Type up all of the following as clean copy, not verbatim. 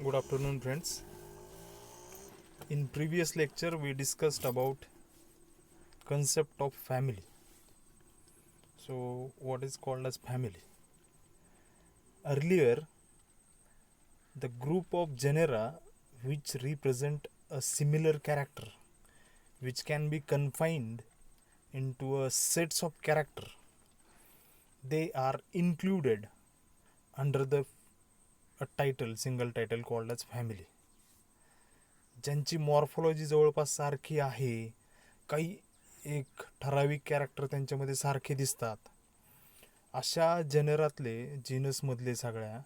Good afternoon, friends. In previous lecture, we discussed about concept of family. So, what is called as family? Earlier, the group of genera which represent a similar character, which can be confined into a sets of character, they are included under the a title, single title called as family. ज्यांची morphology जवळपास सारखी आहे, काही एक ठराविक character त्यांच्यामध्ये सारखे दिसतात, अशा जेनरातले जीनसमधले सगळ्या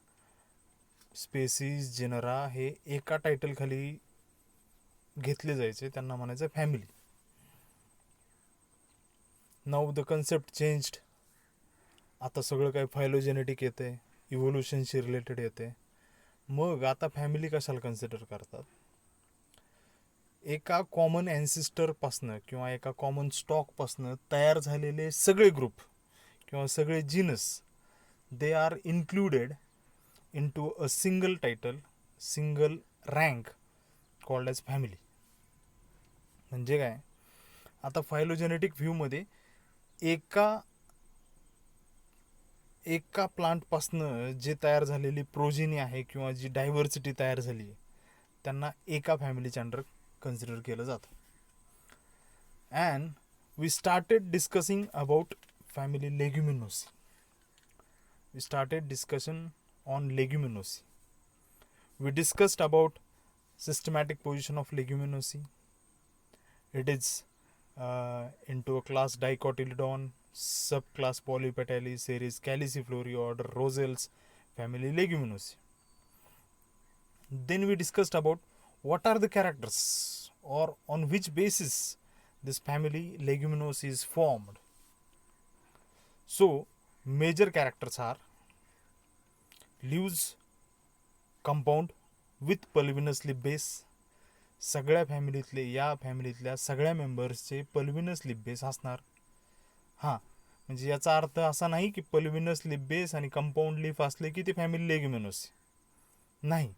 स्पेसीज जेनरा हे एका टायटल खाली घेतले जायचे, त्यांना म्हणायचं family. Now the concept changed. आता सगळं काही फायलोजेनेटिक येते, इव्होल्युशनशी रिलेटेड येते. मग आता फॅमिली कशाला कन्सिडर करतात? एका कॉमन ॲन्सिस्टरपासनं किंवा एका कॉमन स्टॉकपासनं तयार झालेले सगळे ग्रुप किंवा सगळे genus, they are included in to a single title, single rank called as family. म्हणजे काय? आता फायलोजेनेटिक व्ह्यूमध्ये एका प्लांटपासनं जे तयार झालेली प्रोजिनी आहे किंवा जी डायव्हर्सिटी तयार झाली आहे, त्यांना एका फॅमिलीच्या अंडर कन्सिडर केलं जातं. And we started discussing about family Leguminosae. We started discussion on leguminosae. We discussed about systematic position of leguminosae. It is into a class Dicotyledon, subclass Polypetalae, series Caliciflori, order Rosales, family Leguminosae. Then we discussed about what are the characters or on which basis this family Leguminosae is formed. So, major characters are leaves compound with pulvinus leaf base. सगळ्या फॅमिलीतले, या फॅमिलीतल्या सगळ्या मेंबर्सचे pulvinus leaf base असणार. हां, म्हणजे याचा अर्थ असा नाही की पल्विनस लिप बेस आणि कंपाऊंड लीफ असले की ती फॅमिली लेग्युमिनोसी नाही,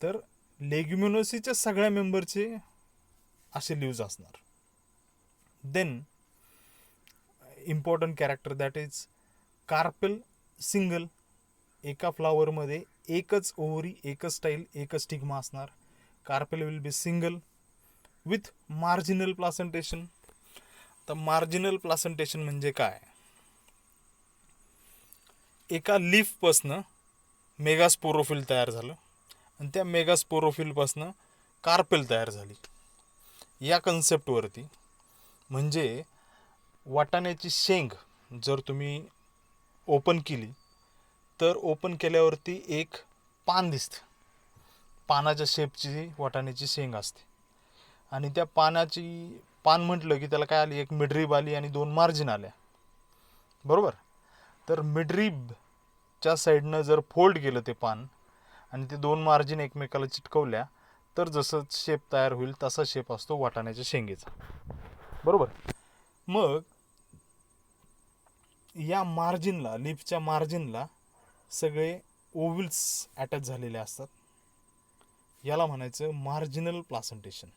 तर लेग्युमिनोसीच्या सगळ्या मेंबरचे असे लिव्ज असणार. Then important character that is carpel single. एका फ्लावरमध्ये एकच ओव्हरी, एकच स्टाईल, एकच स्टिग्मा असणार. Carpel will be single with marginal placentation. तर मार्जिनल प्लासेंटेशन म्हणजे काय? एका लीफपासनं मेगास्पोरोफिल तयार झालं आणि त्या मेगास्पोरोफिलपासनं कार्पेल तयार झाली. या कन्सेप्टवरती, म्हणजे वाटाण्याची शेंग जर तुम्ही ओपन केली तर ओपन केल्यावरती एक पान दिसते. पानाच्या शेपची वाटाण्याची शेंग असते आणि त्या पान म्हटलं की त्याला काय आली? एक मिडरीब आली आणि 2 मार्जिन आल्या, बरोबर? तर मिडरीबच्या साईडनं जर फोल्ड केलं ते पान आणि ते 2 मार्जिन एकमेकाला चिटकवल्या तर जसं शेप तयार होईल तसा शेप असतो वाटाण्याच्या शेंगेचा, बरोबर? मग या मार्जिनला, लीफच्या मार्जिनला सगळे ओव्हिल्स अटॅच झालेले असतात. याला म्हणायचं मार्जिनल प्लासेंटेशन.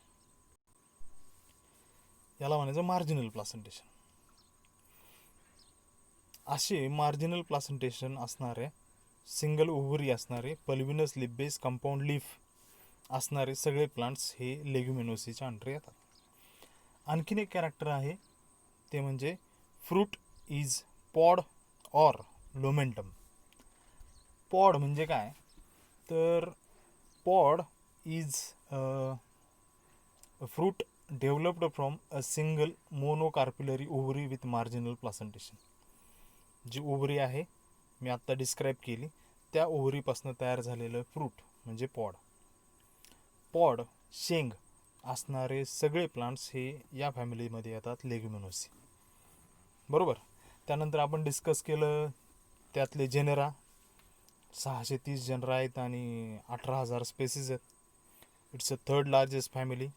असे मार्जिनल प्लासेंटेशन असणारे, सिंगल ओव्हरी असणारे, pulvinus leaf base, compound leaf असणारे सगळे प्लांट्स हे लेग्युमिनोसीच्या अंडर येतात. आणखीन एक कॅरेक्टर आहे, ते म्हणजे fruit is pod or lomentum. Pod म्हणजे काय? तर pod is a fruit developed from a single monocarpellary ovary with marginal placentation. जी ओव्हरी आहे मी आत्ता डिस्क्राईब केली, त्या ओव्हरीपासून तयार झालेलं फ्रूट म्हणजे पॉड. पॉड, शेंग असणारे सगळे प्लांट्स हे या फॅमिलीमध्ये येतात, लेग्युमिनोसी, बरोबर? त्यानंतर आपण डिस्कस केलं त्यातले जेनेरा. 630 जनरा आहेत आणि 18,000 स्पेसीज आहेत. It's a third largest family,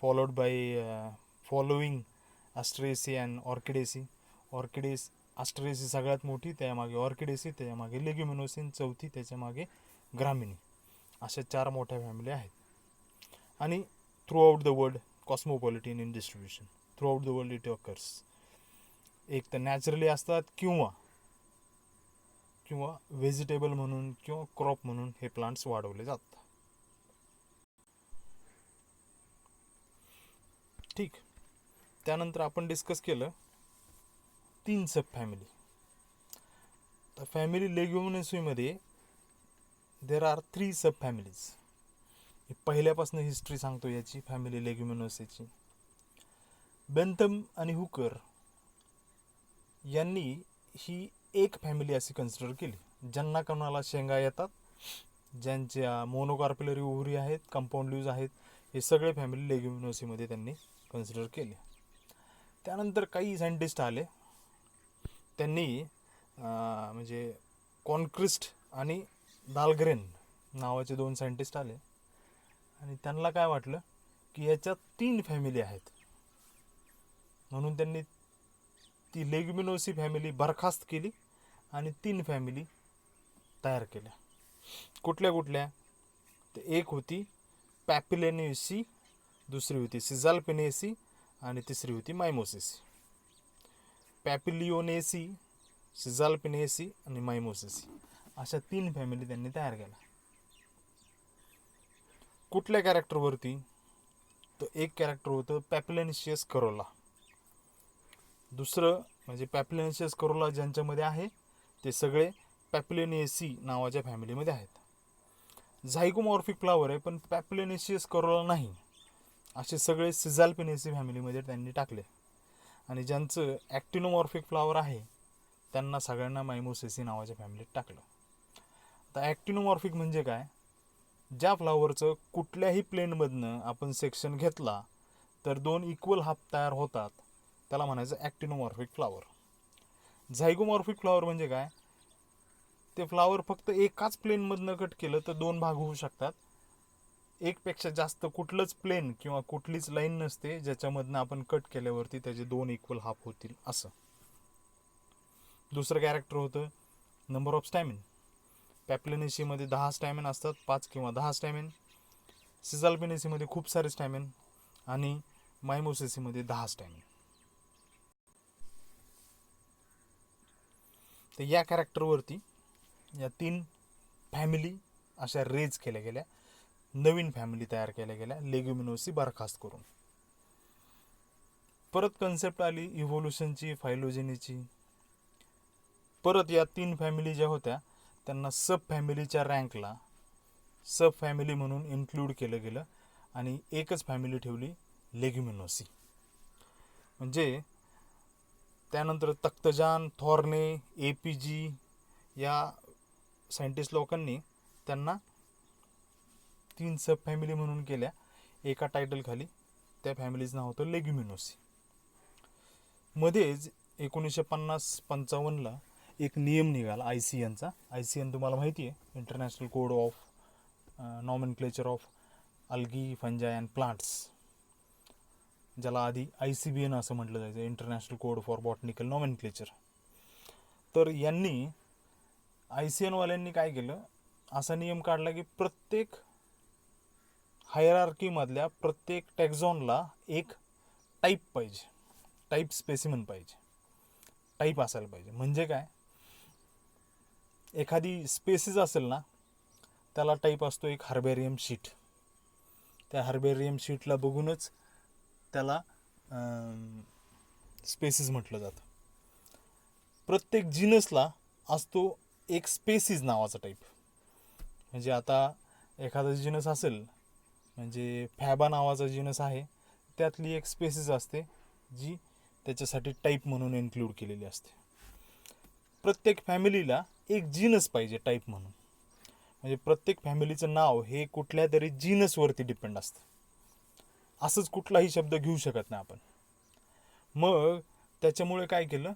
followed by following Asteraceae and Orchidaceae. Asteraceae सगळ्यात मोठी, त्यामागे ऑर्किडेसी, त्याच्यामागे लेग्युमिनोसी, चौथी त्याच्यामागे ग्रामिनी. अशा 4 मोठ्या फॅमिली आहेत. आणि throughout the world cosmopolitan in distribution, throughout the world it occurs. एक तर नॅचरली असतात किंवा व्हेजिटेबल म्हणून किंवा क्रॉप म्हणून हे प्लांट्स वाढवले जातात. ठीक. त्यानंतर आपण डिस्कस केलं 3 सब फॅमिली. तर फॅमिली लेग्युमिनोसीमध्ये देर आर 3 सब फॅमिलीज. पहिल्यापासून हिस्ट्री सांगतो याची फॅमिली लेग्युमिनोसीची. बेंथम आणि हुकर यांनी ही एक फॅमिली अशी कन्सिडर केली. ज्यांना कोणाला शेंगा येतात, ज्यांच्या मोनोकार्पिलरी ओव्हरी आहेत, कंपाऊंड लीव्ज आहेत, हे सगळे फॅमिली लेग्युमिनोसीमध्ये त्यांनी कन्सिडर केले. त्यानंतर काही सायंटिस्ट आले, त्यांनी म्हणजे कॉन्क्रिस्ट आणि दालग्रेन नावाचे 2 सायंटिस्ट आले आणि त्यांना काय वाटलं की याच्यात 3 फॅमिली आहेत, म्हणून त्यांनी ती लेग्युमिनोसी फॅमिली बरखास्त केली आणि 3 फॅमिली तयार केल्या. कुठल्या कुठल्या? तर एक होती पॅपिलेनेसी, दुसरी होती सिझाल्पिनेसी आणि तिसरी होती मायमोसेसी. पॅपिलिओनेसी, सिझाल्पिनेसी आणि मायमोसेसी अशा 3 फॅमिली त्यांनी तयार केल्या. कुठल्या कॅरेक्टरवरती? तर एक कॅरेक्टर होतं पॅपिलेनेशियस करोला. दुसरं म्हणजे पॅपिलेनेशियस करोला ज्यांच्यामध्ये आहे ते सगळे पॅपिलेनेसी नावाच्या फॅमिलीमध्ये आहेत. झायगोमॉर्फिक फ्लावर आहे पण पॅपिलेनेशियस करोला नाही, असे सगळे सिझाल्पिनेसी फॅमिलीमध्ये त्यांनी टाकले. आणि ज्यांचं ॲक्टिनोमॉर्फिक फ्लावर आहे त्यांना सगळ्यांना मायमोसेसी नावाच्या फॅमिलीत टाकलं. आता ॲक्टिनोमॉर्फिक म्हणजे काय? ज्या फ्लावरचं कुठल्याही प्लेनमधनं आपण सेक्शन घेतला तर 2 इक्वल हाफ तयार होतात, त्याला म्हणायचं ॲक्टिनोमॉर्फिक फ्लावर. झायगोमॉर्फिक फ्लावर म्हणजे काय? ते फ्लावर फक्त एकाच प्लेनमधनं कट केलं तर 2 भाग होऊ शकतात. एकपेक्षा जास्त कुठलंच प्लेन किंवा कुठलीच लाईन नसते ज्याच्यामधनं आपण कट केल्यावरती त्याचे 2 इक्वल हाफ होतील असं. दुसरं कॅरेक्टर होतं नंबर ऑफ स्टॅमिन. पॅपिलेनेसीमध्ये 10 स्टॅमिन असतात, 5 किंवा 10 स्टॅमिन. सिझाल्पिनेसीमध्ये खूप सारे स्टॅमिन आणि मायमोसेसीमध्ये 10 स्टॅमिन. तर या कॅरेक्टरवरती या 3 फॅमिली अशा रेज केल्या गेल्या, नवीन फॅमिली तयार केल्या गेल्या लेग्युमिनोसी बरखास्त करून. परत कन्सेप्ट आली इव्होल्युशनची, फायलोजेनीची. परत या 3 फॅमिली ज्या होत्या त्यांना सब फॅमिलीच्या रँकला सब फॅमिली म्हणून इन्क्लूड केलं गेलं आणि एकच फॅमिली ठेवली लेग्युमिनोसी. म्हणजे त्यानंतर तख्तजान, थॉर्ने, APG या सायंटिस्ट लोकांनी त्यांना 3 सब फॅमिली म्हणून केल्या एका टायटल खाली. त्या फॅमिलीचं नाव होतं लेग्युमिनोसी. मध्येच 1950-55ला एक नियम निघाला ICNचा. ICN तुम्हाला माहिती आहे, international code of nomenclature of algae, फंजाय and plants, ज्याला आधी ICBN असं म्हटलं जायचं, international code for botanical nomenclature. तर यांनी ICN वाल्यांनी काय केलं, असा नियम काढला की प्रत्येक हायरार्कीमधल्या प्रत्येक टॅक्झॉनला एक टाईप पाहिजे, टाईप स्पेसिमन पाहिजे, टाईप असायला पाहिजे. म्हणजे काय? एखादी स्पेसिस असेल ना त्याला टाईप असतो एक हर्बेरियम शीट. त्या हर्बेरियम शीटला बघूनच त्याला स्पेसिस म्हटलं जातं. प्रत्येक जिनसला असतो एक स्पेसिस नावाचा टाईप. म्हणजे आता एखादा जिनस असेल, म्हणजे फॅबा नावाचा जिनस आहे, त्यातली एक स्पेसिस असते जी त्याच्यासाठी टाईप म्हणून इन्क्लूड केलेली असते. प्रत्येक फॅमिलीला एक जीनस पाहिजे टाईप म्हणून. म्हणजे प्रत्येक फॅमिलीचं नाव हे कुठल्या तरी जीनसवरती डिपेंड असतं. असंच कुठलाही शब्द घेऊ शकत नाही आपण. मग त्याच्यामुळे काय केलं,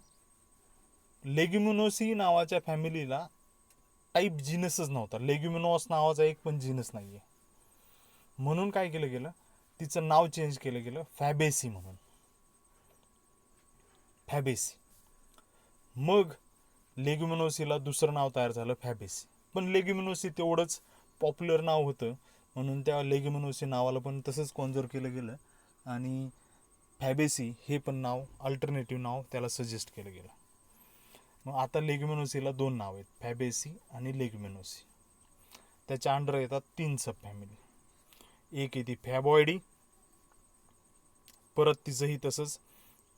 लेग्युमिनोसी नावाच्या फॅमिलीला टाईप जीनसच नव्हता. लेग्युमिनोस नावाचा एक पण जीनस नाही आहे. म्हणून काय केलं गेलं, तिचं नाव चेंज केलं गेलं फॅबेसी म्हणून. फॅबेसी. मग लेग्युमिनोसीला दुसरं नाव तयार झालं फॅबेसी. पण लेग्युमिनोसी तेवढंच पॉप्युलर नाव होतं म्हणून त्या लेग्युमिनोसी नावाला पण तसंच कॉन्झर्व केलं गेलं आणि फॅबेसी हे पण नाव अल्टरनेटिव्ह नाव त्याला सजेस्ट केलं गेलं. मग आता लेग्युमिनोसीला 2 नाव आहेत, फॅबेसी आणि लेग्युमिनोसी. त्याच्या अंडर येतात 3 सब फॅमिली. एक येते फॅबॉइडी, परत तिचंही तसंच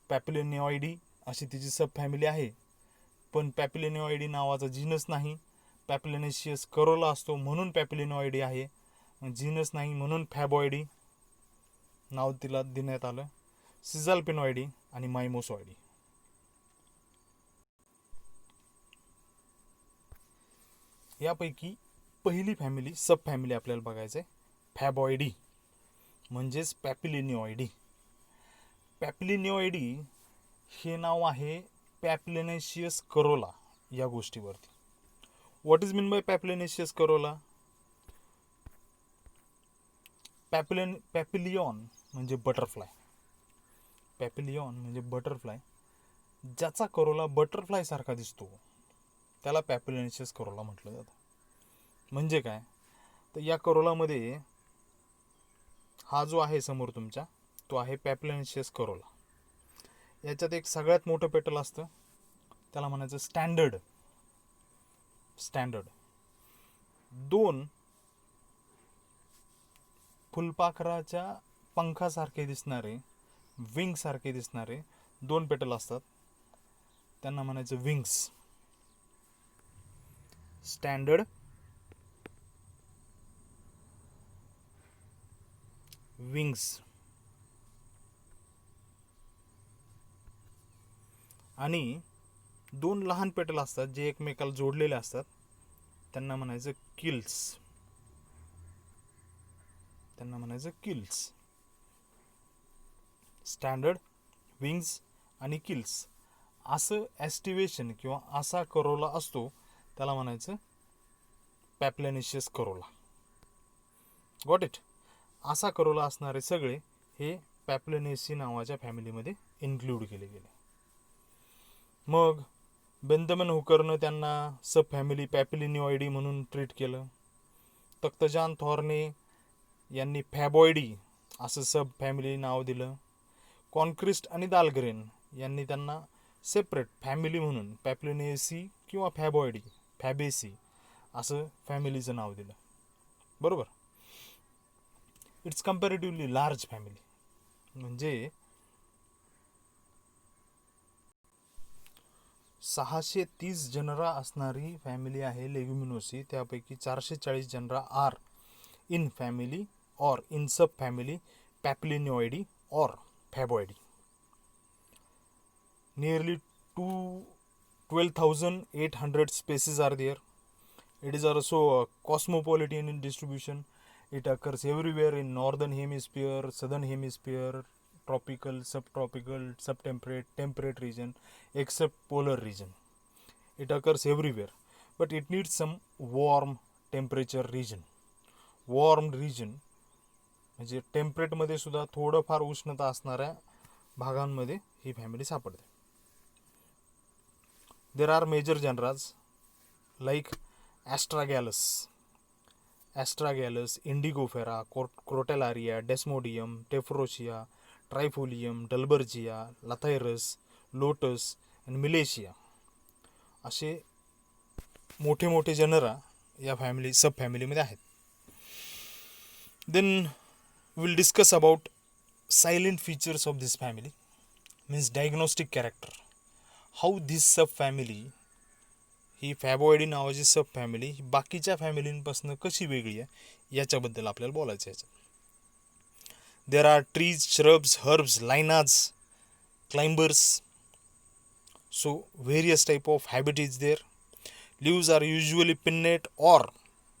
पॅपिलिनिऑइडी अशी तिची सब फॅमिली आहे. पण पॅपिलिनिऑइडी नावाचा जीनस नाही, पॅपिलिनेशियस करोला असतो म्हणून पॅपिलिनिऑइडी आहे, जीनस नाही म्हणून फॅबॉइडी नाव तिला देण्यात आलं. सिझाल्पिनॉइडी आणि मायमोसॉइडी. यापैकी पहिली फॅमिली सब फॅमिली आपल्याला बघायचं आहे फॅबॉइडी म्हणजेच पॅपिलिनिऑइडी. पॅपिलिनिऑइडी हे नाव आहे पॅपिलिनेशियस करोला या गोष्टीवरती. What is mean by papilionaceous corolla? Papillon म्हणजे बटरफ्लाय. पॅपिलियॉन म्हणजे बटरफ्लाय, ज्याचा करोला बटरफ्लाय सारखा दिसतो त्याला पॅपिलिनेशियस करोला म्हटलं जातं. म्हणजे काय तर या करोलामध्ये हा जो आहे समोर तुमच्या तो आहे पॅपिलिनेशियस करोला. याच्यात एक सगळ्यात मोठं पेटल असतं, त्याला म्हणायचं स्टँडर्ड. 2 फुलपाखराच्या पंखासारखे दिसणारे, विंग सारखे दिसणारे 2 पेटल असतात, त्यांना म्हणायचं विंग्स. Standard wings. आणि 2 लहान पेटल असतात जे एकमेकाला जोडलेले असतात, त्यांना म्हणायचं किल्स. स्टँडर्ड, विंग्स आणि किल्स असं ॲस्टिवेशन किंवा असा करोला असतो त्याला म्हणायचं पॅपिलिनेशियस करोला. Got it? असा करोला असणारे सगळे हे पॅपिलिनेसी नावाच्या फॅमिलीमध्ये इन्क्लूड केले गेले. मग बेंजामिन हुकरनं त्यांना सब फॅमिली पॅपिलिनिऑइडी म्हणून ट्रीट केलं. तख्तजान थॉर्ने यांनी फॅबॉइडी असं सब फॅमिली नाव दिलं. कॉन्क्रिस्ट आणि दालग्रेन यांनी त्यांना सेपरेट फॅमिली म्हणून पॅपिलिनेसी किंवा फॅबॉइडी, फॅबेसी असं फॅमिलीचं नाव दिलं. बरोबर. इट्स कम्पॅरेटिव्हली लार्ज फॅमिली, म्हणजे 630 जनरा असणारी फॅमिली आहे लेग्युमिनोसी. त्यापैकी 440 जनरा आर इन फॅमिली और इन सब फॅमिली पॅपिलिनिऑइडी और Faboideae. Nearly 12,800 species are there. It is also cosmopolitan in distribution. It occurs everywhere in northern hemisphere, southern hemisphere, tropical, subtropical, subtemperate, temperate region, except polar region. It occurs everywhere, but it needs some warm temperature region. Warm region म्हणजे टेम्परेटमध्ये सुद्धा थोडंफार उष्णता असणाऱ्या भागांमध्ये ही family सापडते. There are major genres like Astragalus, Indigofera, Crotalaria, Desmodium, Tephrosia, Trifolium, Dalbergia, Lathyrus, Lotus and Milesia असे मोठे मोठे जनरा या फॅमिली सब फॅमिलीमध्ये आहेत. Then we'll discuss about silent features of this family, means diagnostic character. How this subfamily, ही Faboideae नावाची सब family बाकीच्या फॅमिलींपासून कशी वेगळी आहे याच्याबद्दल आपल्याला बोलायचं आहे. There are trees, shrubs, herbs, lianas, climbers. So various type of habit is there. Leaves are usually pinnate और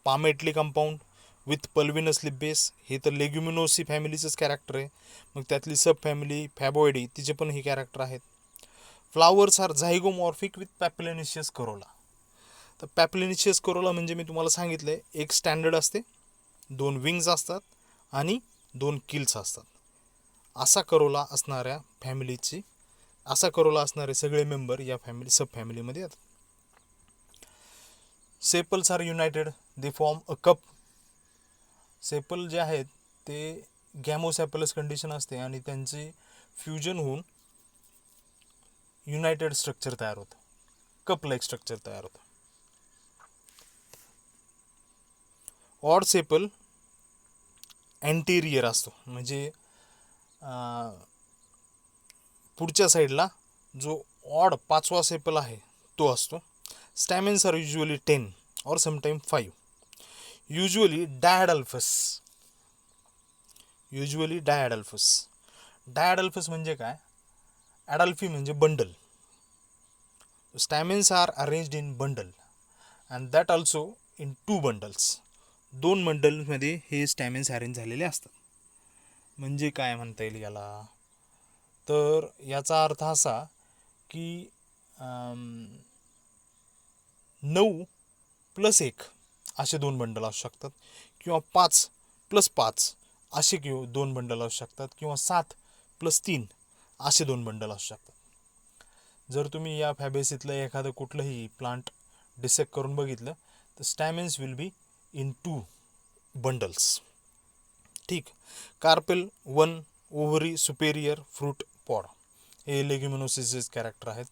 palmately compound with pulvinus leaf base. हे तर लेग्युमिनोसी फॅमिलीचंच कॅरेक्टर आहे. मग त्यातली सब फॅमिली फॅबॉइडी तिचे पण हे कॅरेक्टर आहेत. Flowers are zygomorphic with papilionaceous corolla. तर पॅपिलिनेशियस करोला म्हणजे मी तुम्हाला सांगितलं आहे, एक स्टँडर्ड असते, 2 विंग्स असतात आणि 2 किल्स असतात. असा करोला असणाऱ्या फॅमिलीची, असा करोला असणारे सगळे मेंबर या फॅमिली सब फॅमिलीमध्ये येतात. Sepals are united, they form a cup sepal जे आहेत ते गॅमोसेपलस कंडिशन असते आणि त्यांचे फ्युजन होऊन युनायटेड स्ट्रक्चर तयार होतं, कप लाईक स्ट्रक्चर तयार होतं. ऑड सेपल अँटेरियर असतो, म्हणजे पुढच्या साईडला जो ऑड 5वा सेपल आहे तो असतो. स्टॅमिन्स आर युजली 10 और समटाइम 5. युजली डायडल्फस. डायडल्फस म्हणजे काय? ॲडल्फी म्हणजे bundle. Stamens are arranged in bundle and that also in 2 bundles. 2 बंडलमध्ये हे स्टॅमिन्स अरेंज झालेले असतात. म्हणजे काय म्हणता येईल याला? तर याचा अर्थ असा की 9+1 असे 2 बंडल असू शकतात, किंवा 5+5 असे 2 बंडल असू शकतात, किंवा 7+3 असे 2 बंडल असू शकतात. जर तुम्ही या फॅबेसीतलं एखादं कुठलंही प्लांट डिसेक्ट करून बघितलं तर स्टॅमिन्स विल बी इन 2 बंडल्स. ठीक. Carpel 1 ovary superior fruit pod हे लेग्युमिनोसिसचे कॅरेक्टर आहेत.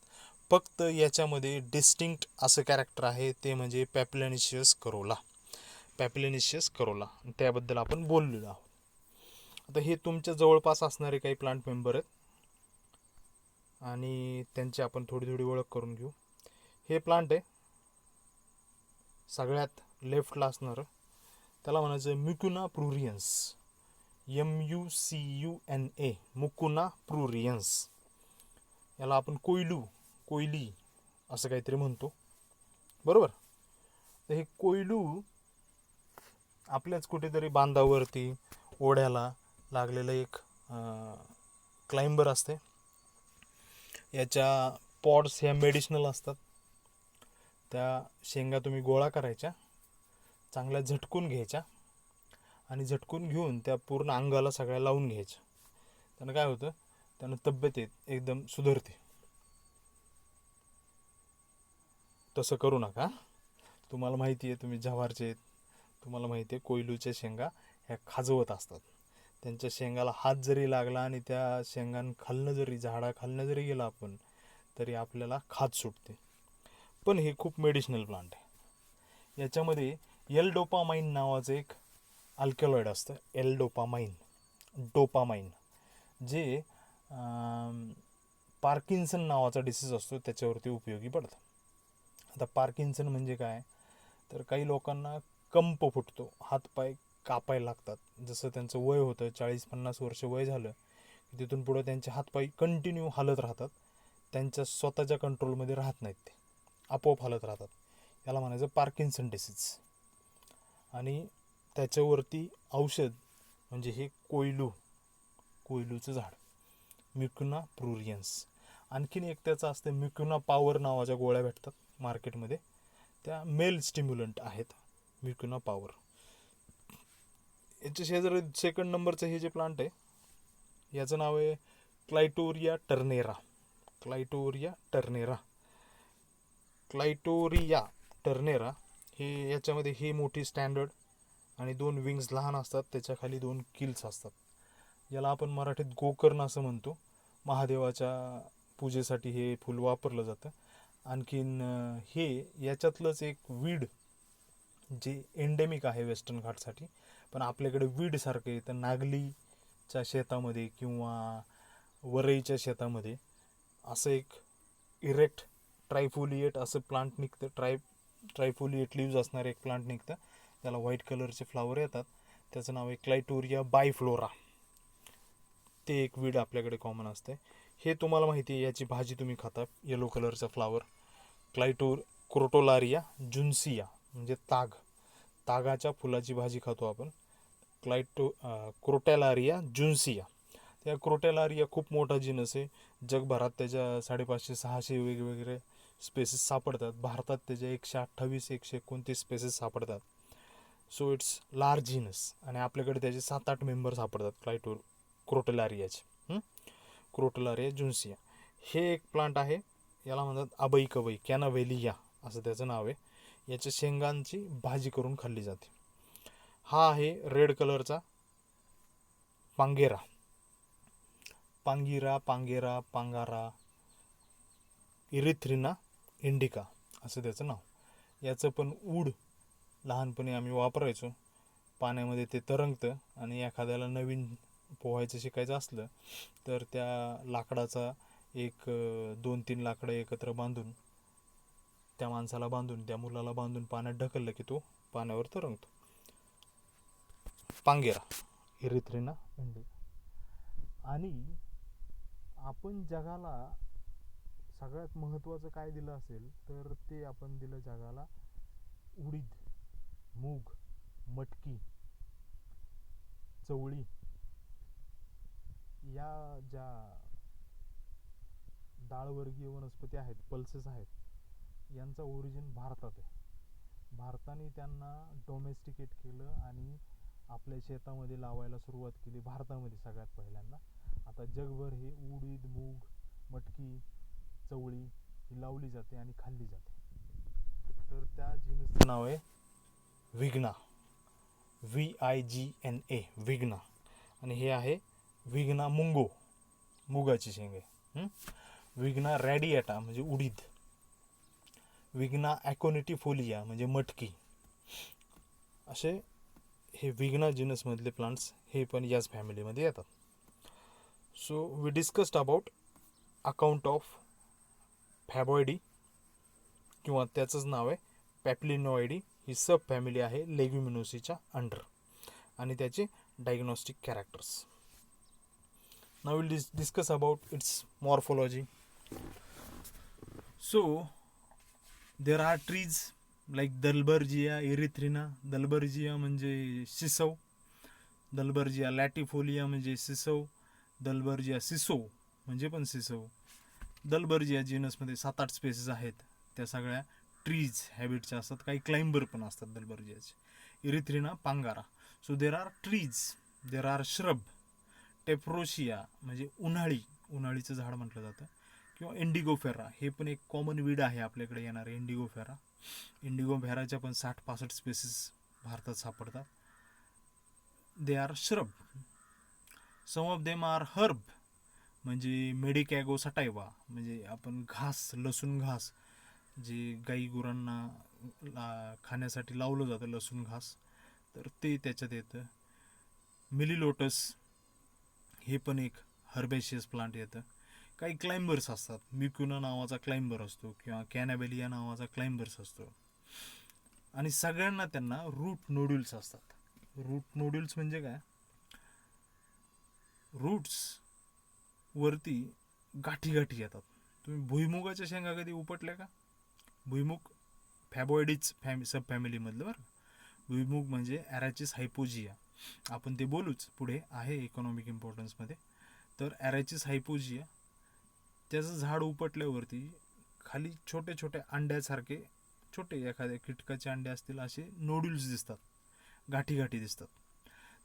फक्त याच्यामध्ये डिस्टिंक्ट असं कॅरेक्टर आहे, ते म्हणजे पॅपिलेनिशियस करोला. त्याबद्दल आपण बोललेलो आहोत. आता हे तुमच्या जवळपास असणारे काही प्लांट मेंबर आहेत आणि त्यांची आपण थोडी ओळख करून घेऊ. हे प्लांट आहे सगळ्यात लेफ्टला असणारं, त्याला म्हणायचं म्युकुना प्रुरियन्स. MUCUNA, मुकुना प्रुरियन्स. याला आपण कोयली असं काहीतरी म्हणतो, बरोबर. तर हे कोयलू आपल्याच कुठेतरी बांधावरती ओढ्याला लागलेलं एक क्लाइंबर असते. याच्या पॉड्स ह्या मेडिसिनल असतात. त्या शेंगा तुम्ही गोळा करायच्या, चांगल्या झटकून घ्यायच्या आणि झटकून घेऊन त्या पूर्ण अंगाला सगळ्या लावून घ्यायच्या. त्यानं काय होतं, त्यानं तब्येत एकदम सुधारते. तसं करू नका. तुम्हाला माहिती आहे, तुम्ही जव्हारचे आहेत, तुम्हाला माहिती आहे कोयलूच्या शेंगा ह्या खाजवत असतात. त्यांच्या शेंगाला हात जरी लागला आणि त्या शेंगांखालनं जरी, झाडाखालनं जरी गेला आपण, तरी आपल्याला खाज सुटते. पण हे खूप मेडिसिनल प्लांट आहे. याच्यामध्ये एल-डोपामाइन नावाचं एक अल्कलॉइड असतं. डोपामाइन जे पार्किन्सन नावाचा डिसीज असतो त्याच्यावरती उपयोगी पडतं. आता पार्किन्सन म्हणजे काय? तर काही लोकांना कंप फुटतो, हातपाय कापायला लागतात. जसं त्यांचं वय होतं, 40-50 वर्ष वय झालं, तिथून पुढं त्यांचे हातपाय कंटिन्यू हालत राहतात, त्यांच्या स्वतःच्या कंट्रोलमध्ये राहत नाहीत, ते आपोआप हालत राहतात. याला म्हणायचं पार्किन्सन डिसीज. आणि त्याच्यावरती औषध म्हणजे हे कोयलूचं झाड, म्युकुना प्रुरियन्स. आणखीन एक त्याचं असतं म्युकुना पॉवर नावाच्या गोळ्या भेटतात मार्केटमध्ये, त्या मेल स्टिम्युलंट आहेत, म्युकुना पॉवर. याच्या शेजारी सेकंड नंबरचं हे जे प्लांट आहे याचं नाव आहे क्लायटोरिया टर्नेरा. हे याच्यामध्ये हे मोठी स्टँडर्ड आणि 2 विंग्स लहान असतात, त्याच्या खाली 2 किल्स असतात. याला आपण मराठीत गोकर्ण असं म्हणतो. महादेवाच्या पूजेसाठी हे फूल वापरलं जातं. आणखीन हे याच्यातलंच एक वीड जे एंडेमिक आहे वेस्टर्न घाटसाठी, पण आपल्याकडे वीडसारखं येतं नागलीच्या शेतामध्ये किंवा वरईच्या शेतामध्ये. असं एक इरेक्ट ट्रायफोलिएट असं प्लांट निघतं, ट्रायफोलिएट लिव्ज असणारं एक प्लांट निघतं, त्याला व्हाईट कलरचे फ्लावर येतात. त्याचं नाव आहे क्लायटोरिया बायफ्लोरा. ते एक वीड आपल्याकडे कॉमन असते. हे तुम्हाला माहिती आहे, याची भाजी तुम्ही खाता, येलो कलरचा फ्लावर. क्रोटोलारिया जुन्सिया म्हणजे तागाच्या फुलाची भाजी खातो आपण, क्रोटेलारिया जुन्सिया. त्या क्रोटेलारिया खूप मोठा जीनस आहे. जगभरात त्याच्या 550-600 वेगवेगळे स्पेसिस सापडतात. भारतात त्याच्या 128-129 स्पेसिस सापडतात. So it's large genus. आणि आपल्याकडे त्याचे 7-8 मेंबर सापडतात क्रोटेलारियाचे. क्रोटेलारिया जुन्सिया हे एक प्लांट आहे. याला म्हणतात अबई कबई, कॅनाव्हेलिया असं त्याचं नाव आहे. याच्या शेंगांची भाजी करून खाल्ली जाते. हा आहे रेड कलरचा पांगेरा. पांगेरा, पांगारा, इरिथ्रिना इंडिका असं त्याचं नाव. याचं पण उड लहानपणी आम्ही वापरायचो. पाण्यामध्ये ते तरंगतं आणि एखाद्याला नवीन पोहायचं शिकायचं असलं तर त्या लाकडाचा एक 2-3 लाकडं एकत्र बांधून त्या माणसाला बांधून त्या मुलाला बांधून पाण्यात ढकललं की तो पाण्यावर तरंगतो. पांगेरा, इरिथ्रिना इंडिका. आणि आपण जगाला सगळ्यात महत्त्वाचं काय दिलं असेल तर ते आपण दिलं जगाला उडीद, मूग, मटकी, चवळी. या ज्या डाळवर्गीय वनस्पती आहेत, पल्सेस आहेत, यांचा ओरिजिन भारतात आहे. भारताने त्यांना डोमेस्टिकेट केलं आणि आपल्या शेतामध्ये लावायला सुरुवात केली भारतामध्ये सगळ्यात पहिल्यांदा. आता जगभर हे उडीद, मूग, मटकी, चवळी ही लावली जाते आणि खाल्ली जाते. तर त्या जिनसचं नाव आहे विग्ना, VIGNA, विग्ना. आणि हे आहे विग्ना मुंगो, मुगाची शेंगे. विग्ना रॅडिएटा म्हणजे उडीद, विग्ना ॲकोनिटिफोलिया म्हणजे मटकी. असे हे विग्ना जिनसमधले प्लांट्स हे पण याच फॅमिलीमध्ये येतात. So we discussed about account of Faboideae किंवा त्याचंच नाव आहे पॅप्लिनॉइडी. ही सब फॅमिली आहे लेग्युमिनोसीच्या अंडर आणि त्याचे diagnostic characters. Now will discuss about its morphology. So there are trees like Dalbergia Erythrina. Dalbergia म्हणजे सिसव, दलबर्जिया लॅटिफोलिया म्हणजे सिसव, दलबर्जिया सिसो म्हणजे पण सिसव. दलबर्जिया जीनसमध्ये 7-8 स्पेसीस आहेत. त्या सगळ्या ट्रीज हॅबिटच्या असतात. काही क्लाइंबर पण असतात दलबर्जियाचे. इरिथ्रिना पांगारा. So there are trees, there are shrub. Tephrosia म्हणजे उन्हाळीचं झाड म्हटलं जातं. किंवा इंडिगोफेरा, हे पण एक कॉमन वीड आहे आपल्याकडे येणारे इंडिगोफेरा. इंडिगोफेराच्या पण 60-65 स्पेसीस भारतात सापडतात. They are shrub. Some of them are herb म्हणजे मेडिकॅगो सटायवा म्हणजे आपण घास, लसूण घास, जे गाई गुरांना खाण्यासाठी लावलं जातं लसूण घास, तर ते त्याच्यात येतं. मिलीलोटस हे पण एक हर्बेशियस प्लांट येतं. काही क्लाइंबर्स असतात. म्युक्युना नावाचा क्लाइंबर असतो किंवा कॅनाबेलिया नावाचा क्लाइंबर्स असतो. आणि सगळ्यांना त्यांना रूट नोड्युल्स असतात. रूट नोड्युल्स म्हणजे काय? रूट्स वरती गाठी येतात. तुम्ही भुईमुगाच्या शेंगा कधी उपटल्या का? भुईमुग फॅबॉइडीज सब फॅमिलीमधलं बरं. भुईमुग म्हणजे ॲरॅचिस हायपोजिया. आपण ते बोलूच पुढे, आहे इकॉनॉमिक इम्पॉर्टन्समध्ये. तर ॲरॅचिस हायपोजिया, त्याचं झाड उपटल्यावरती खाली छोटे छोटे अंड्यासारखे, छोटे एखाद्या कीटकाचे अंडे असतील असे नोड्युल्स दिसतात, गाठी दिसतात.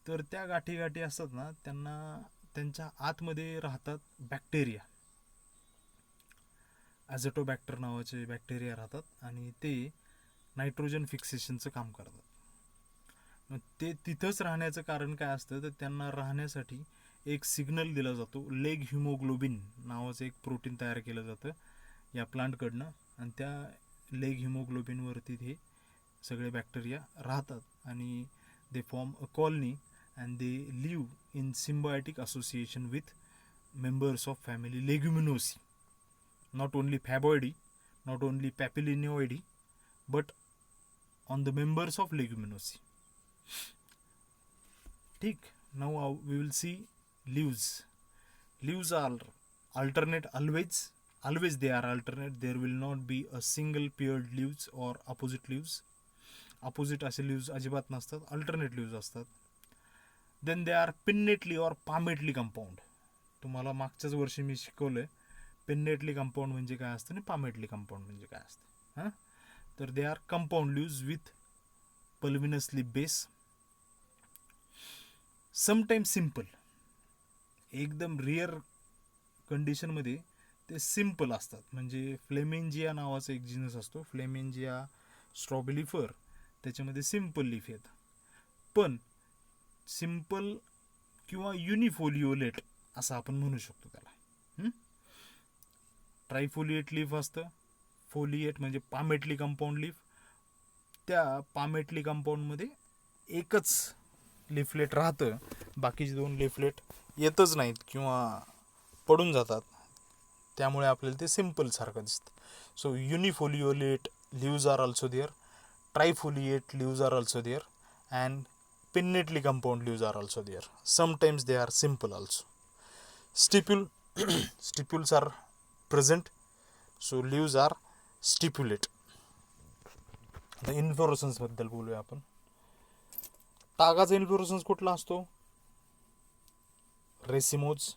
तर त्या गाठी असतात ना, त्यांच्या आतमध्ये राहतात बॅक्टेरिया. ॲझेटोबॅक्टर नावाचे बॅक्टेरिया राहतात आणि ते नायट्रोजन फिक्सेशनचं काम करतात. मग ते तिथंच राहण्याचं कारण काय असतं तर त्यांना राहण्यासाठी एक सिग्नल दिला जातो. लेग हिमोग्लोबिन नावाचं एक प्रोटीन तयार केलं जातं या प्लांटकडनं, आणि त्या लेग हिमोग्लोबिनवरती हे सगळे बॅक्टेरिया राहतात आणि they form a colony and they live in symbiotic association with members of family Leguminosae. not only Faboidy, not only Papilionoidy, but on the members of Leguminosae. ठीक. Now we will see leaves. Leaves are alternate always. Always they are alternate. There will not be a single paired leaves or opposite leaves. Opposite असे leaves अजिबात नसतात. Alternate leaves असतात. Then they are pinnately or palmately compound. तुम्हाला मागच्याच वर्षी मी शिकवलंय pinnately compound म्हणजे काय असतं आणि पामेटली कंपाऊंड म्हणजे काय असतं. हां, तर they are compound leaves with pulvinus leaf base. Sometimes simple, एकदम रिअर कंडिशनमध्ये ते सिम्पल असतात. म्हणजे फ्लेमेंजिया नावाचा एक जिनस असतो, फ्लेमेंजिया स्ट्रॉबेलिफर, त्याच्यामध्ये सिम्पल लीफ येतं. पण सिम्पल किंवा युनिफोलिओलेट असं आपण म्हणू शकतो त्याला. ट्रायफोलिएट लीफ असतं. फोलिएट म्हणजे पामेटली कंपाऊंड लीफ. त्या पामेटली कंपाऊंडमध्ये एकच लिफलेट राहतं, बाकीचे 2 लिफलेट येतच नाहीत किंवा पडून जातात, त्यामुळे आपल्याला ते सिम्पल सारखं दिसतं. So unifoliolate leaves are also there, trifoliate leaves are also there, and pinnately compound leaves are also there. Sometimes they are simple also. Stipules are present, so leaves are stipulate. आता inflorescence बद्दल बोलूया आपण. तागाचा inflorescence कुठला असतो? Racemose,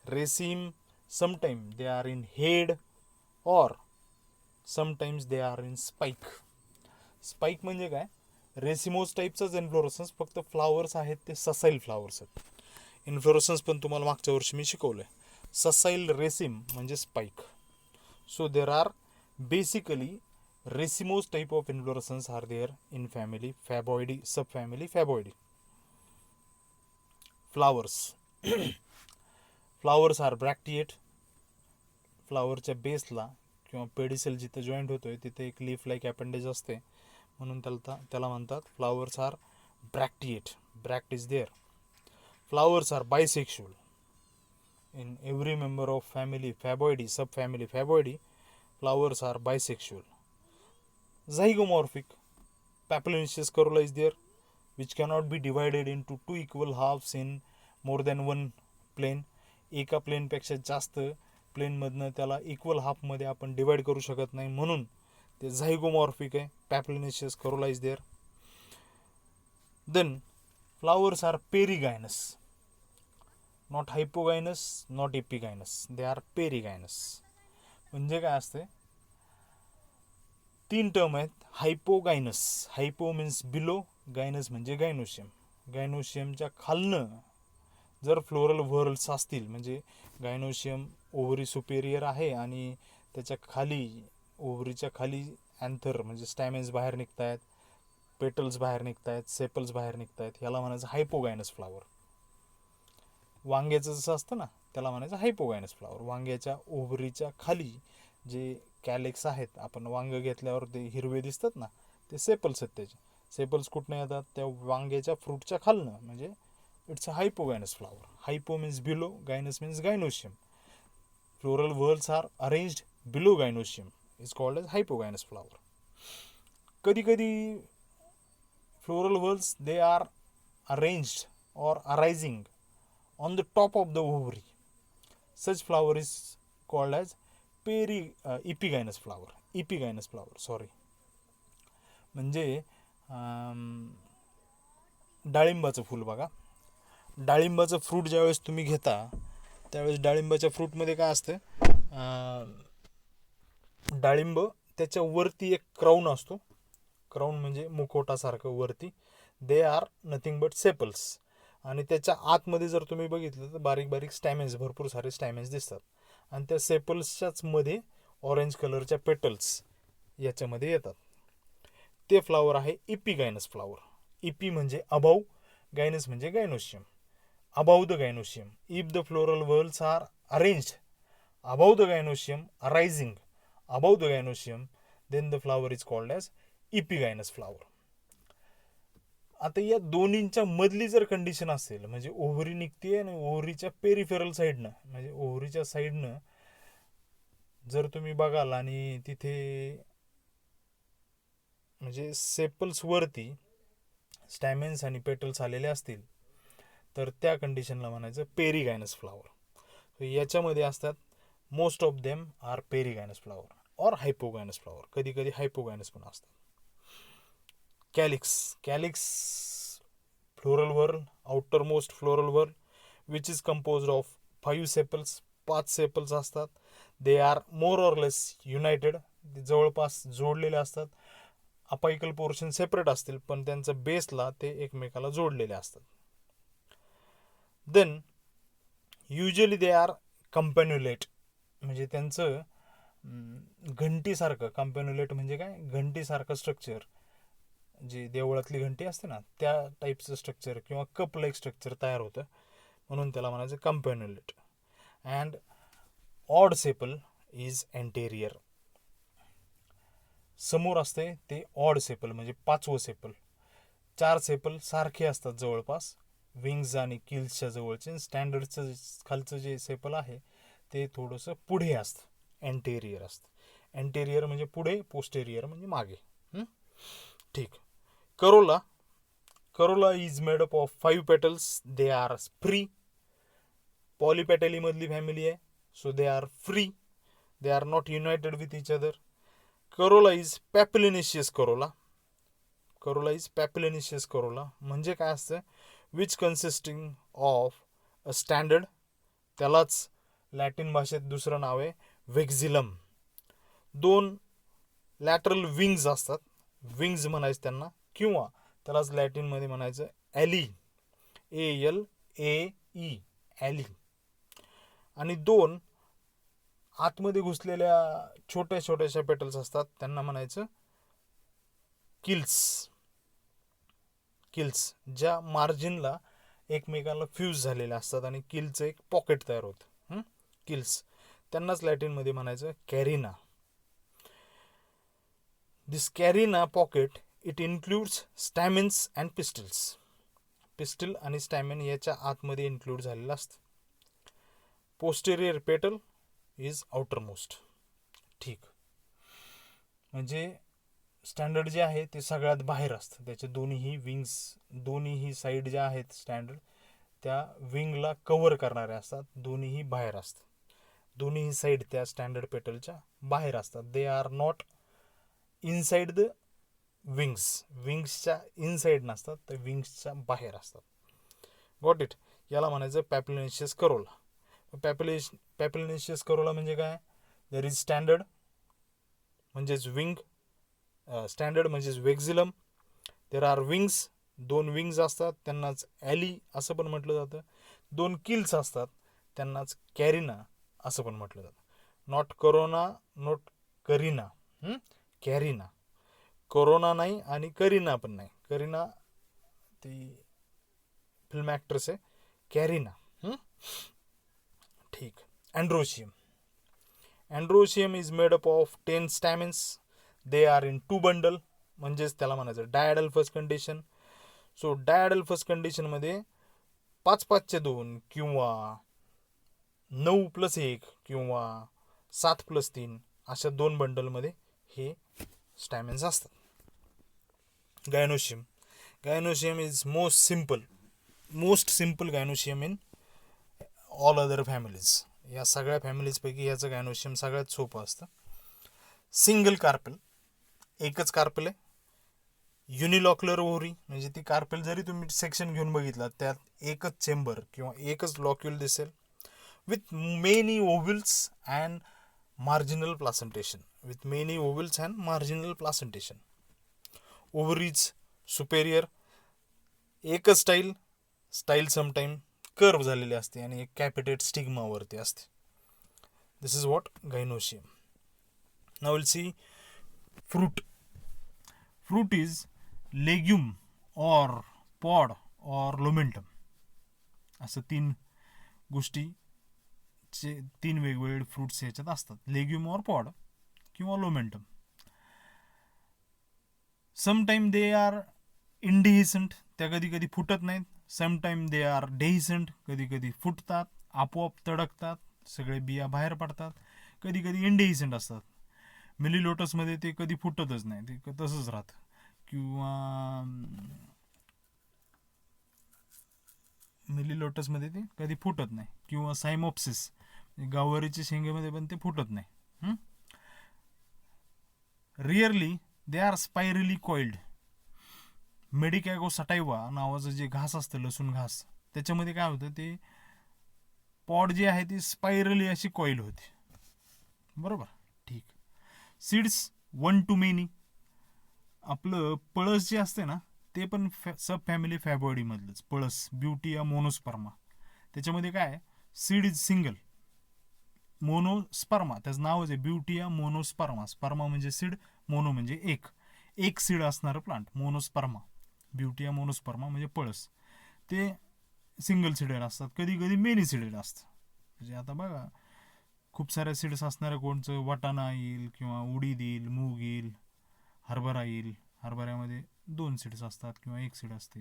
रेसिम. Sometimes they are in head or sometimes they are in spike. Spike म्हणजे काय? Racemose टाईपचाच inflorescence, फक्त flowers आहेत ते ससाईल फ्लावर्स आहेत. इन्फ्लोरेसन्स पण तुम्हाला मागच्या वर्षी मी शिकवलं आहे. ससाईल रेसिम म्हणजे spike. So there are basically racemose type of inflorescence are there in family Faboideae, subfamily Faboideae. Flowers are bracteate. फ्लावरच्या बेसला किंवा पेडिसेल जिथे जॉईंट होतोय तिथे एक लीफ लाईक अपेंडेज असते, म्हणून त्याला म्हणतात flowers are bracteate. Bract is there. Flowers are bisexual. In every member of family Faboideae, subfamily Faboideae, flowers are bisexual. Zygomorphic. Papillonoecious corolla is there, which cannot be divided into 2 equal halves in more than one plane. एका प्लेनपेक्षा जास्त प्लेनमधनं त्याला equal हाफमध्ये आपण divide करू शकत नाही, म्हणून ते zygomorphic आहे. Papilionaceous corolla is there. Then flowers are perigynous, not hypogynous, not epigynous, they are perigynous. म्हणजे काय असते? 3 टर्म आहेत. हायपोगायनस, हायपो मीन्स बिलो, गायनस म्हणजे गायनोशियम. गायनोशियमच्या खालनं जर फ्लोरल व्हर्ल्स असतील, म्हणजे गायनोशियम ओव्हरी सुपेरियर आहे आणि त्याच्या खाली, ओव्हरीच्या खाली अँथर म्हणजे स्टॅमेन्स बाहेर निघत आहेत, पेटल्स बाहेर निघत आहेत, सेपल्स बाहेर निघत आहेत, ह्याला म्हणायचं हायपोगायनस फ्लावर. वांग्याचं जसं असतं ना, त्याला म्हणायचं हायपोगायनस फ्लावर. वांग्याच्या ओव्हरीच्या खाली जे कॅलेक्स आहेत, आपण वांग घेतल्यावर ते हिरवे दिसतात ना, ते सेपल्स आहेत. त्याचे सेपल्स कुठनं येतात? त्या वांग्याच्या फ्रूटच्या खालनं, म्हणजे it's a hypogynous flower. Hypo means below, gynous means gynoecium. Floral whorls are arranged below gynoecium, is called as hypogynous flower. कधी कधी floral whorls they are arranged or arising on the top of the ovary. Such flower is called as epigynous flower. Epigynous flower, sorry. म्हणजे डाळिंबाचं फूल बघा. डाळिंबाचं fruit ज्यावेळेस तुम्ही घेता त्यावेळेस डाळिंबाच्या फ्रूटमध्ये काय असतं? डाळिंब त्याच्या वरती एक क्राऊन असतो. क्राऊन म्हणजे मुखोटासारखं वरती. They are nothing but sepals. आणि त्याच्या आतमध्ये जर तुम्ही बघितलं तर बारीक बारीक स्टॅमेन्स, भरपूर सारे स्टॅमेन्स दिसतात. आणि त्या सेपल्सच्याच मध्ये ऑरेंज कलरच्या पेटल्स याच्यामध्ये येतात. ते फ्लावर आहे इपिगायनस फ्लावर. इपी म्हणजे अबाव, गायनस म्हणजे gynoecium. Above the gynoecium. If the floral whorls are arranged above the gynoecium, arising above the gynoecium, then the flower is called as epigynous flower. आता या दोन्हींच्या मधली जर condition असेल, म्हणजे ovary निघते आणि ओव्हरीच्या पेरिफेरल साईडनं, म्हणजे ओव्हरीच्या साईडनं जर तुम्ही बघाल आणि तिथे म्हणजे सेपल्स वरती स्टॅमेन्स आणि पेटल्स आलेले असतील तर त्या कंडिशनला म्हणायचं पेरिगायनस फ्लावर. याच्यामध्ये असतात most of them are perigynous flower और हायपोगायनस फ्लावर. कधी कधी हायपोगायनस पण असतात. Calyx, floral whorl, outermost floral whorl, which is composed of 5 sepals. 5 sepals असतात. They are more or less united. जवळपास जोडलेले असतात. अपायकल पोर्शन सेपरेट असतील, पण त्यांच्या बेसला ते एकमेकाला जोडलेले असतात. देन युजली दे आर कंपॅन्युलेट, म्हणजे त्यांचं घंटीसारखं, कंपॅन्युलेट म्हणजे काय? घंटीसारखं स्ट्रक्चर जी देवळातली घंटी असते ना त्या टाईपचं स्ट्रक्चर किंवा कप लाईक स्ट्रक्चर तयार होतं, म्हणून त्याला म्हणायचं campanulate. And odd sepal is anterior. समोर असते ते ऑड सेपल म्हणजे 5वं सेपल. 4 सेपल सारखे असतात जवळपास विंग्स आणि किल्सच्या जवळचे. स्टँडर्डचं खालचं जे सेपल आहे ते थोडंसं पुढे असतं, एंटेरियर असतं. एंटेरियर म्हणजे पुढे, पोस्टेरियर म्हणजे मागे. ठीक. Corolla. Corolla is made up of 5 petals. They are free. Polypetalae मधली फॅमिली आहे, so they are free. They are not united with each other. Corolla is papilionaceous corolla. Corolla is papilionaceous corolla म्हणजे काय असतं, which consisting of a standard, त्यालाच Latin भाषेत दुसरं नाव आहे वेक्झिलम. 2 लॅटरल विंग्ज असतात, विंग्ज म्हणायचं त्यांना, किंवा त्यालाच लॅटिनमध्ये म्हणायचं ॲली, ALAE, ॲली. आणि 2 आतमध्ये घुसलेल्या छोट्या छोट्याशा पेटल्स असतात, त्यांना म्हणायचं किल्स. किल्स ज्या मार्जिनला एकमेकांना फ्यूज झालेल्या असतात आणि किलचं एक पॉकेट तयार होतं, किल्स. त्यांनाच लॅटिनमध्ये म्हणायचं carina. This carina pocket it includes stamens and pistils. Pistil आणि स्टॅमिन याच्या आतमध्ये इन्क्लूड झालेलं असतं. पोस्टेरियर पेटल इज आउटरमोस्ट. ठीक. म्हणजे स्टँडर्ड जे आहे ते सगळ्यात बाहेर असतं, त्याचे दोन्हीही विंग्स, दोन्हीही साईड ज्या आहेत स्टँडर्ड त्या विंगला कव्हर करणाऱ्या असतात, दोन्हीही बाहेर असतात. दोन्हीही साईड त्या स्टँडर्ड पेटलच्या बाहेर असतात. They are not inside the wings. विंग्सच्या इनसाइड नसतात, तर विंग्सच्या बाहेर असतात. Got it. याला म्हणायचं पॅपिलिनेशियस करोला. पॅपिलिनेशियस करोला म्हणजे काय, देर इज स्टँडर्ड म्हणजेच विंग, स्टँडर्ड म्हणजेच vexillum. There are wings, 2 wings असतात, त्यांनाच ॲली असं पण म्हटलं जातं. 2 किल्स असतात, त्यांनाच कॅरिना असं पण म्हटलं जातं. Not corona, not Kareena, carina. Corona नाही आणि करीना पण नाही. करीना ती फिल्म ॲक्ट्रेस आहे, कॅरिना. ठीक. Androecium. Androecium is made up of 10 stamens. They are in 2 bundle, म्हणजेच त्याला म्हणायचं diadelphous condition. So diadelphous कंडिशनमध्ये 5-5चे 2 किंवा 9+1 किंवा 7+3 अशा 2 बंडलमध्ये हे स्टॅमिन्स असतात. Gynoecium. Gynoecium is most simple gynoecium in all other families. या सगळ्या फॅमिलीजपैकी याचं गायनोशियम सगळ्यात सोपं असतं. सिंगल कार्पेल, एकच कार्पेल आहे. युनिलॉक्युलर ओव्हरी म्हणजे ती कार्पेल जरी तुम्ही सेक्शन घेऊन बघितला त्यात एकच चेंबर किंवा एकच लॉक्युल दिसेल. With many ovules and marginal placentation. With many ovules and marginal placentation. Ovaries superior. एकच स्टाईल समटाईम कर्व झालेली असते आणि एक कॅपिटेट स्टिग्मावरती असते. This is what gynoecium. Now will see fruit. Fruit is legume or pod or lomentum. असं 3 गोष्टीचे 3 वेगवेगळे फ्रूट्स याच्यात असतात, लेग्युम ऑर पॉड किंवा lomentum. Sometime they are indehiscent, त्या कधी कधी फुटत नाहीत. समटाईम दे आर डेहिसंट, कधी कधी फुटतात, आपोआप तडकतात, सगळे बिया बाहेर पडतात. कधी कधी इंडिहिसंट असतात. मिली लोटसमध्ये ते कधी फुटतच नाही, ते तसंच राहतं. किंवा मिली लोटसमध्ये ते कधी फुटत नाही. किंवा सायमोप्सिस, गावरीच्या शेंगेमध्ये पण ते फुटत नाही. Rarely they are spirally coiled. Medicago sativa नावाचं जे घास असतं, लसूण घास, त्याच्यामध्ये काय होतं, ते पॉड जे आहे ती स्पायरली अशी कॉइल होते. बरोबर. ठीक. Seeds 1 to many. आपलं पळस जे असते ना ते पण सब फॅमिली फॅबॉइडी मधलंच पळस, ब्युटिया मोनोस्पर्मा. त्याच्यामध्ये काय, सीड इज सिंगल, मोनोस्पर्मा त्याचं नावच आहे ब्युटिया मोनोस्पर्मा. स्पर्मा म्हणजे सीड, मोनो म्हणजे एक. एक सीड असणारं प्लांट, मोनोस्पर्मा, ब्युटिया मोनोस्पर्मा म्हणजे पळस, ते सिंगल सीडेड असतात. कधी कधी मेनी सीडेड असतं. म्हणजे आता बघा, खूप साऱ्या सीड्स असणाऱ्या कोणचं, वाटाणा येईल किंवा उडीद येईल, मूग येईल, हरभरा येईल. हरभऱ्यामध्ये 2 सीड्स असतात किंवा 1 सीड असते.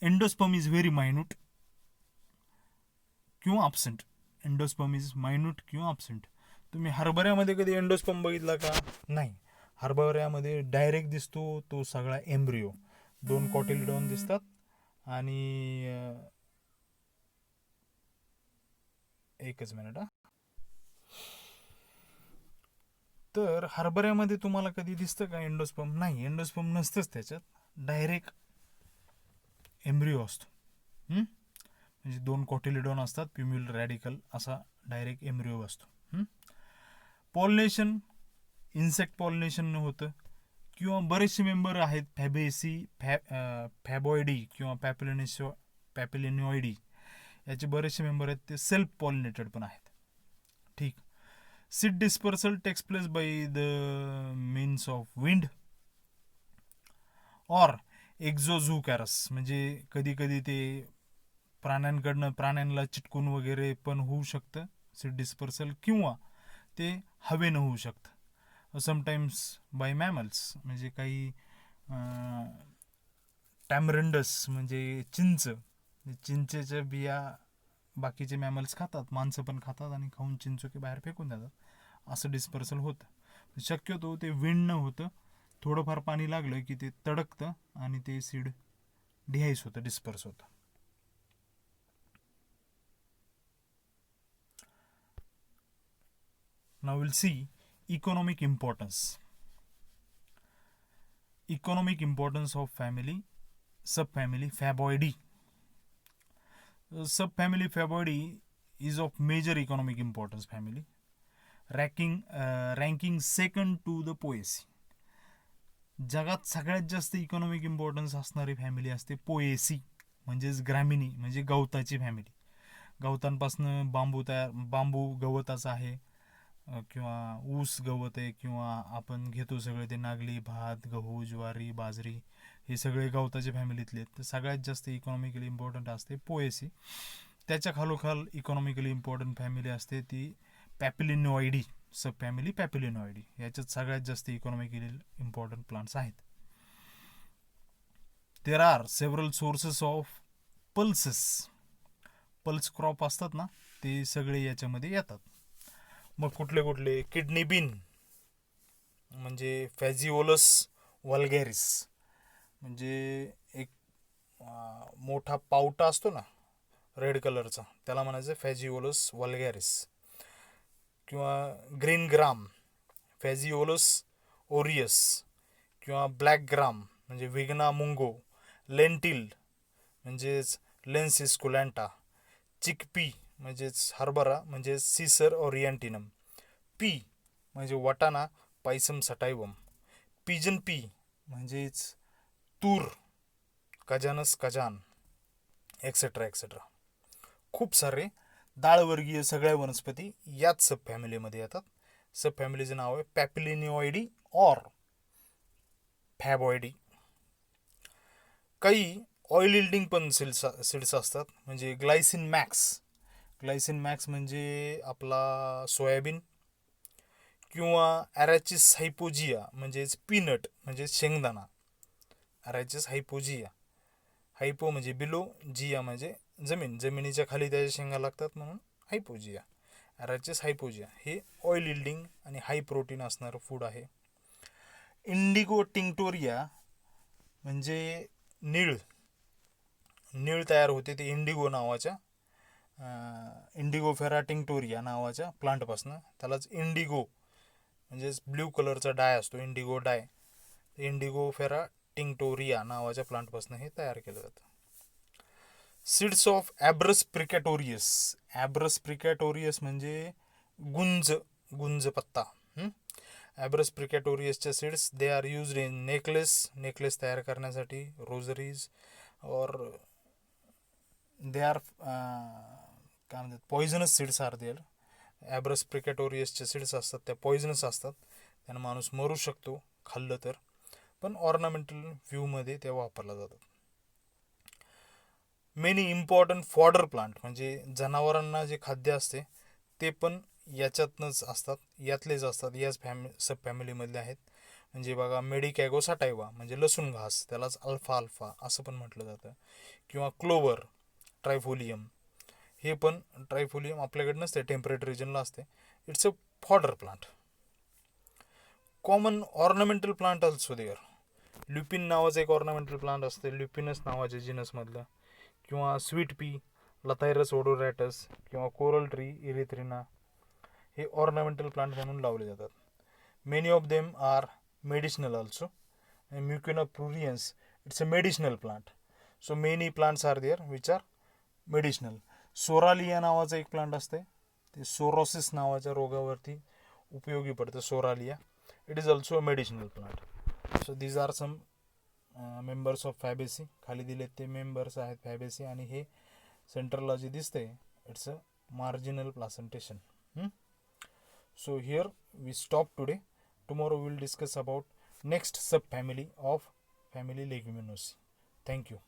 एंडोस्पर्म इज व्हेरी मायन्यूट किंवा अब्सेंट. एंडोस्पर्म इज मायन्यूट किंवा अब्सेंट. तुम्ही हरभऱ्यामध्ये कधी एंडोस्पर्म बघितला का? नाही. हरभऱ्यामध्ये डायरेक्ट दिसतो तो सगळा एम्ब्रिओ. 2 कॉटिलिडॉन दिसतात आणि एकच मिनिट हा. तर हरभऱ्यामध्ये तुम्हाला कधी दिसतं का एंडोस्पर्म? नाही, एंडोस्पर्म नसतंच त्याच्यात. डायरेक्ट एम्ब्रिओ असतो. म्हणजे 2 कॉटिलिडॉन असतात, प्युम्युल रॅडिकल असा डायरेक्ट एम्ब्रिओ असतो. पॉलिनेशन इन्सेक्ट पॉलिनेशन होतं, किंवा बरेचसे मेंबर आहेत फॅबेसी, फॅबॉइडी किंवा पॅपिलिनॉइडी, याचे बरेचसे मेंबर आहेत ते सेल्फ पॉलिनेटेड पण आहेत. ठीक. Seed dispersal takes place by the means of wind or exozoochorous. म्हणजे कधी कधी ते प्राण्यांना चिटकून वगैरे पण होऊ शकतं सीड डिस्पर्सल, किंवा ते हवेनं होऊ शकतं. समटाईम्स बाय मॅमल्स, म्हणजे काही टॅमरंडस म्हणजे चिंचेच्या बिया बाकीचे मॅमल्स खातात, माणसं पण खातात आणि खाऊन चिंचोके बाहेर फेकून देतात. असं डिस्पर्सल होतं. शक्यतो ते विंडनं होतं. थोडंफार पाणी लागलं की ते तडकतं आणि ते सीड डिहाईस होतं, डिस्पर्स होतं. Now we'll see economic importance. Economic importance of family, subfamily Faboidae. Subfamily Faboidae is of major economic importance family, ranking second to the Poaceae. जगात सगळ्यात जास्त इकॉनॉमिक इम्पॉर्टन्स असणारी फॅमिली असते पोएसी, म्हणजेच ग्रामिनी, म्हणजे गवताची फॅमिली. गवतांपासून बांबू गवताचा आहे, किंवा ऊस गवत आहे, किंवा आपण घेतो सगळे ते नागली, भात, गहू, ज्वारी, बाजरी, हे सगळे गवताच्या फॅमिलीतले आहेत. तर सगळ्यात जास्त इकॉनॉमिकली इम्पॉर्टंट असते पोएसी. त्याच्या खालोखाल इकॉनॉमिकली इम्पॉर्टंट फॅमिली असते ती पॅपिलिनॉइडी, सब फॅमिली पॅपिलिनॉइडी. याच्यात सगळ्यात जास्त इकॉनॉमिकली इम्पॉर्टंट प्लांट्स आहेत. There are several sources of pulses. Pulse crop असतात ना, ते सगळे याच्यामध्ये येतात. मग कुठले कुठले? किडनी बीन म्हणजे फॅजिओलस वल्गॅरिस, म्हणजे एक मोठा पावटा असतो ना रेड कलरचा, त्याला म्हणायचं फॅजिओलस वल्गॅरिस. किंवा ग्रीन ग्राम फॅजिओलस ओरियस, किंवा ब्लॅक ग्राम म्हणजे विग्ना मुंगो. लेंटिल म्हणजेच लेन्सिस कुलँटा. चिकपी म्हणजेच हरभरा म्हणजे सीसर ओरिएंटिनम. पी म्हणजे वाटाणा पायसम सटायवम. पिजन पी म्हणजेच तूर कजानस कजान, एक्सेट्रा एक्सेट्रा. खूप सारे डाळवर्गीय सगळ्या वनस्पती याच सब फॅमिलीमध्ये येतात. सब फॅमिलीचं नाव आहे पॅपिलिनॉइडी ऑर फॅबॉइडी. काही ऑइल इल्डिंग पण सीड्स असतात, म्हणजे ग्लायसिन मॅक्स. ग्लायसिन मॅक्स म्हणजे आपला सोयाबीन, किंवा ॲरॅचिस हायपोजिया म्हणजेच पीनट म्हणजे शेंगदाणा. ॲरॅचिस हायपोजिया, हायपो म्हणजे बिलो, जिया म्हणजे जमिनीच्या खाली त्याच्या शेंगा लागतात म्हणून हायपोजिया. ॲरॅचिस हायपोजिया हे ऑइल इल्डिंग आणि हाय प्रोटीन असणारं फूड आहे. इंडिगो टिंक्टोरिया म्हणजे नीळ तयार होते ते इंडिगो नावाच्या, इंडिगोफेरा टिंक्टोरिया नावाच्या प्लांटपासून. त्यालाच इंडिगो म्हणजेच ब्ल्यू कलरचा डाय असतो, इंडिगो डाय. इंडिगोफेरा टिंक्टोरिया नावाच्या प्लांटपासून हे तयार केलं जातं. Seeds of ॲब्रस प्रिकॅटोरियस. ॲब्रस प्रिकॅटोरियस म्हणजे गुंज पत्ता. ॲब्रस प्रिकॅटोरियसच्या seeds they are used in necklace तयार करण्यासाठी, रोजरीज, और दे आर काय म्हणतात poisonous seeds are there. Abrus प्रिकॅटोरियसच्या सीड्स असतात त्या पॉइझनस असतात, त्यानं माणूस मरू शकतो खाल्लं तर, पण ऑर्नामेंटल व्ह्यूमध्ये ते वापरलं जातात. मेनी इम्पॉर्टंट फॉडर प्लांट म्हणजे जनावरांना जे खाद्य असते ते पण याच्यातनंच असतात, यातलेच असतात, याच सब फॅमिलीमधले आहेत. म्हणजे बघा मेडिकॅगो साटायवा म्हणजे लसूण घास, त्यालाच अल्फा अल्फा असं पण म्हटलं जातं. किंवा क्लोवर, ट्रायफोलियम, हे पण ट्रायफोलियम आपल्याकडे नसते, टेम्परेट रिजनला असते. It's a fodder plant. Common ornamental plant also there. Lupin नावाचं एक ऑर्नामेंटल प्लांट असते, ल्युपिनस नावाच्या जिनसमधलं. किंवा स्वीट पी, लथायरस ओडोरॅटस, किंवा कोरल ट्री, इरिथ्रिना, हे ऑर्नामेंटल प्लांट म्हणून लावले जातात. Many of them are medicinal also. Mucuna pruriens, it's a medicinal plant. So many plants are there which are medicinal. Psoralea नावाचं एक प्लांट असते, ते सोरोसिस नावाच्या रोगावरती उपयोगी पडतं. Psoralea, it is also a medicinal plant. So these are some members of Fabaceae. खाली दिलेत ते मेंबर्स आहेत फॅबेसी. आणि हे सेंट्रलला जे दिसते it's a marginal placentation. So here we stop today. Tomorrow we will discuss about next subfamily of family Leguminosae. Thank you.